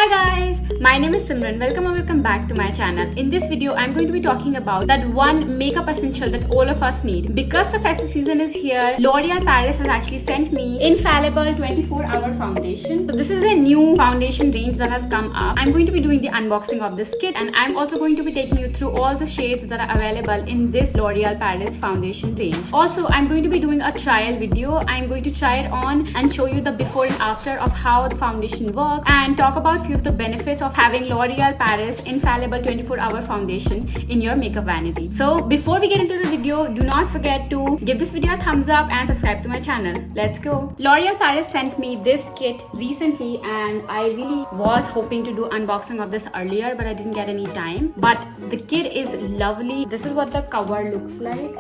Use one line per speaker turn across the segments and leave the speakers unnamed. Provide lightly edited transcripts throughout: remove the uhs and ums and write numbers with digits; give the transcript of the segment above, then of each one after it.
Hi guys, my name is Simran. Welcome back to my channel. In this video, I'm going to be talking about that one makeup essential that all of us need. Because the festive season is here, L'Oreal Paris has actually sent me Infallible 24-hour foundation. So this is a new foundation range that has come up. I'm going to be doing the unboxing of this kit, and I'm also going to be taking you through all the shades that are available in this L'Oreal Paris foundation range. Also, I'm going to be doing a trial video. I'm going to try it on and show you the before and after of how the foundation works and talk about few of the benefits of having L'Oreal Paris Infallible 24-hour foundation in your makeup vanity. So before we get into the video, do not forget to give this video a thumbs up and subscribe to my channel. Let's go. L'Oreal Paris sent me this kit recently, and I really was hoping to do unboxing of this earlier, but I didn't get any time. But the kit is lovely. This is what the cover looks like.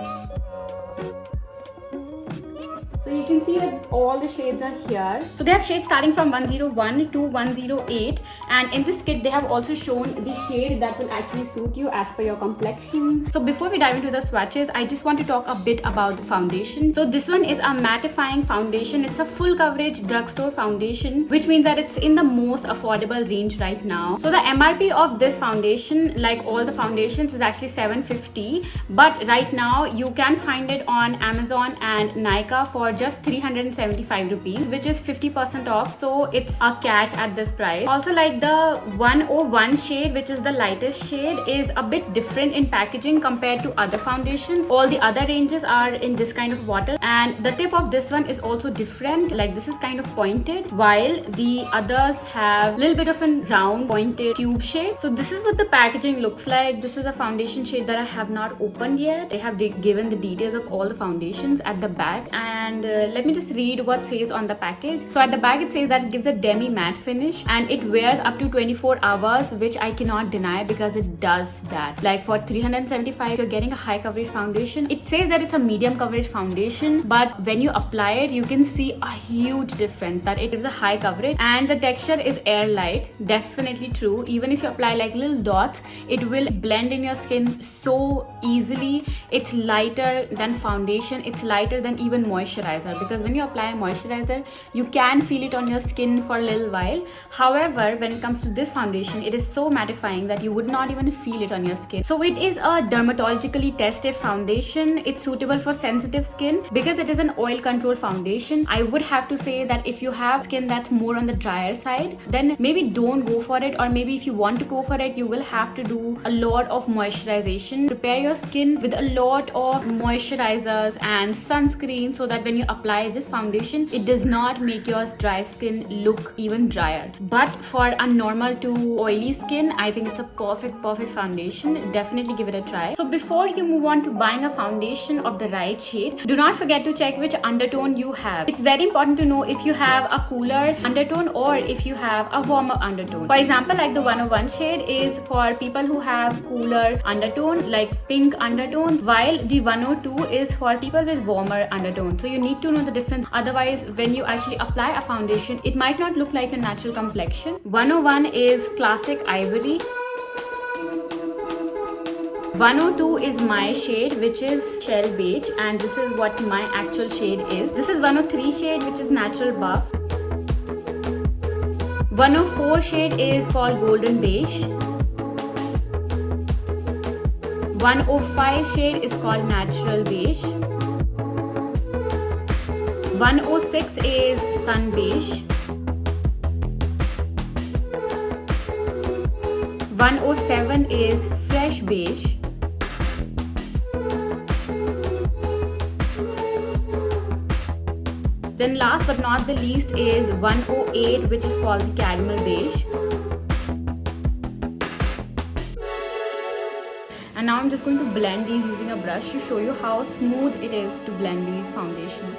So you can see that all the shades are here. So they have shades starting from 101 to 108, and in this kit they have also shown the shade that will actually suit you as per your complexion. So before we dive into the swatches, I just want to talk a bit about the foundation. So this one is a mattifying foundation. It's a full coverage drugstore foundation, which means that it's in the most affordable range right now. So the MRP of this foundation, like all the foundations, is actually $750, but right now you can find it on Amazon and Nykaa for just 375 rupees, which is 50% off. So it's a catch at this price. Also, like the 101 shade, which is the lightest shade, is a bit different in packaging compared to other foundations. All the other ranges are in this kind of bottle, and the tip of this one is also different. Like this is kind of pointed, while the others have a little bit of a round pointed tube shape. So this is what the packaging looks like. This is a foundation shade that I have not opened yet. They have given the details of all the foundations at the back, and let me just read what says on the package. So at the back it says that it gives a demi matte finish and it wears up to 24 hours, which I cannot deny because it does that. Like for 375, you're getting a high coverage foundation. It says that it's a medium coverage foundation, but when you apply it, you can see a huge difference, that it gives a high coverage and the texture is air light. Definitely true. Even if you apply like little dots, it will blend in your skin so easily. It's lighter than foundation. It's lighter than even moisturizer, because when you apply a moisturizer, you can feel it on your skin for a little while. However, when it comes to this foundation, it is so mattifying that you would not even feel it on your skin. So it is a dermatologically tested foundation. It's suitable for sensitive skin because it is an oil control foundation. I would have to say that if you have skin that's more on the drier side, then maybe don't go for it, or maybe if you want to go for it, you will have to do a lot of moisturization. Prepare your skin with a lot of moisturizers and sunscreen so that when you apply this foundation, it does not make your dry skin look even drier. But for a normal to oily skin, I think it's a perfect foundation. Definitely give it a try. So before you move on to buying a foundation of the right shade, do not forget to check which undertone you have. It's very important to know if you have a cooler undertone or if you have a warmer undertone. For example, like the 101 shade is for people who have cooler undertone, like pink undertones, while the 102 is for people with warmer undertone. So you need to know the difference. Otherwise, when you actually apply a foundation, it might not look like your natural complexion. 101 is classic ivory. 102 is my shade, which is shell beige, and this is what my actual shade is. This is 103 shade, which is natural buff. 104 shade is called golden beige. 105 shade is called natural beige. 106 is sun beige. 107 is fresh beige. 'Then last but not the least is 108, which is called the caramel beige. And now I'm just going to blend these using a brush to show you how smooth it is to blend these foundations.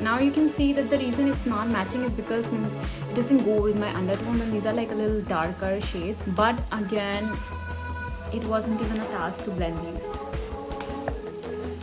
Now you can see that the reason it's not matching is because it doesn't go with my undertone, and these are like a little darker shades. But again, it wasn't even a task to blend these.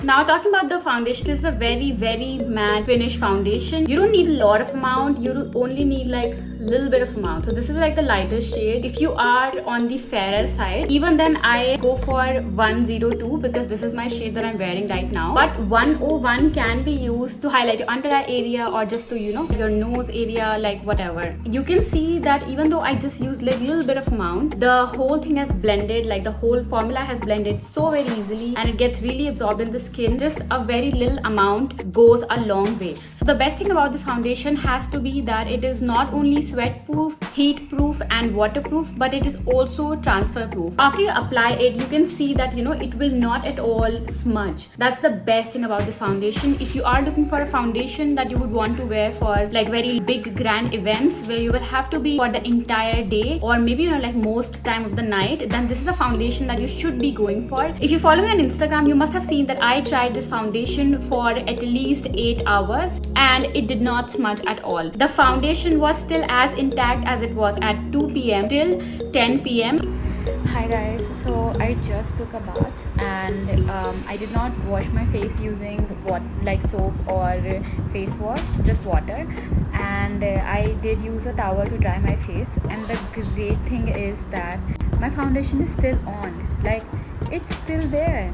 Now talking about the foundation, this is a very matte finish foundation. You don't need a lot of amount, you only need like little bit of amount. So this is like the lightest shade. If you are on the fairer side, even then I go for 102 because this is my shade that I'm wearing right now. But 101 can be used to highlight your under eye area or just to, you know, your nose area, like whatever. You can see that even though I just used like little bit of amount, the whole thing has blended, like the whole formula has blended so very easily, and it gets really absorbed in the skin. Just a very little amount goes a long way. So the best thing about this foundation has to be that it is not only sweat proof, heat proof and waterproof, but it is also transfer proof. After you apply it, you can see that, you know, it will not at all smudge. That's the best thing about this foundation. If you are looking for a foundation that you would want to wear for like very big grand events where you will have to be for the entire day, or maybe, you know, like most time of the night, then this is a foundation that you should be going for. If you follow me on Instagram, you must have seen that I tried this foundation for at least 8 hours and it did not smudge at all. The foundation was still as intact as it was at 2 p.m. till 10 p.m.
Hi guys, so I just took a bath and I did not wash my face using what like soap or face wash, just water, and I did use a towel to dry my face. And the great thing is that my foundation is still on, like it's still there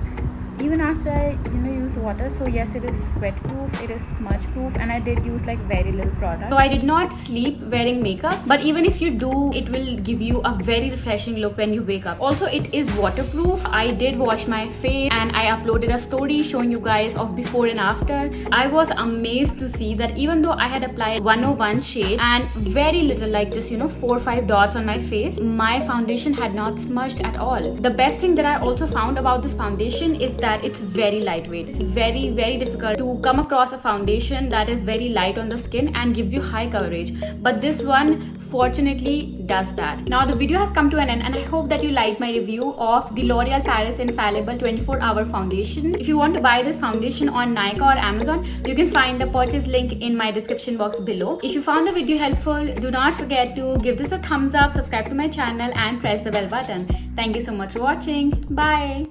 even after I used water. So yes, it is sweat proof, it is smudge proof, and I did use like very little product.
So I did not sleep wearing makeup, but even if you do, it will give you a very refreshing look when you wake up. Also, it is waterproof. I did wash my face and I uploaded a story showing you guys of before and after. I was amazed to see that even though I had applied 101 shade and very little, like just 4 or 5 dots on my face, my foundation had not smudged at all. The best thing that I also found about this foundation is that it's very lightweight. It's very, very difficult to come across a foundation that is very light on the skin and gives you high coverage, but this one fortunately does that. Now the video has come to an end and I hope that you liked my review of the L'Oreal Paris Infallible 24-hour foundation. If you want to buy this foundation on Nykaa or Amazon, you can find the purchase link in my description box below. If you found the video helpful, do not forget to give this a thumbs up, subscribe to my channel and press the bell button. Thank you so much for watching. Bye.